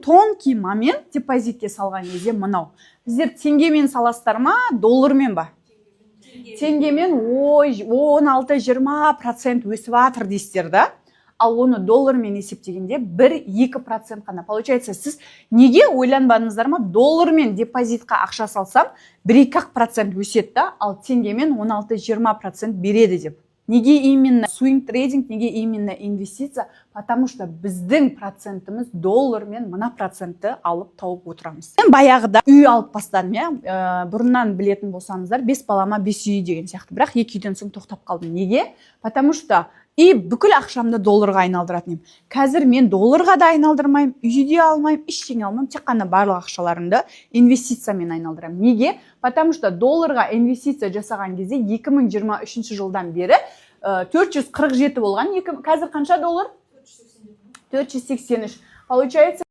тонкий момент депозитке салған кезде мынау. Сіздер теңгемен саласыздар ма, доллармен ба? Теңгемен 16-20% өсіп атыр дейсіздер да. Ал оны доллармен есептегенде 1-2% қана. Получается, сіз неге ойланбадыңыздар ма? Доллармен депозитқа ақша салсам 1-2% өседі да, ал теңгемен 16-20% береді деп. Неге именно swing трейдинг, неге именно инвестиция? Потому что біздің процентіміз доллармен мына процентті алып тауып отырамыз. Мен баяғыда үй алып бастадым, бұрыннан білетін болсаңыздар, 5 балама 5 үй деген сияқты. Бірақ 2 үйден соң тоқтап қалдым. Неге? Потому что бүкіл ақшамды долларға айналдыратын едім. Қазір мен долларға да айналдырмаймын, үйде алмаймын, ештеңе алмаймын, тек қана барлық ақшаларымды инвестициямен айналдырамын. Неге? Потому что долларға инвестиция жасаған кезде 2023 жылдан бері 447 болған. Қазір қанша доллар? 483. Получается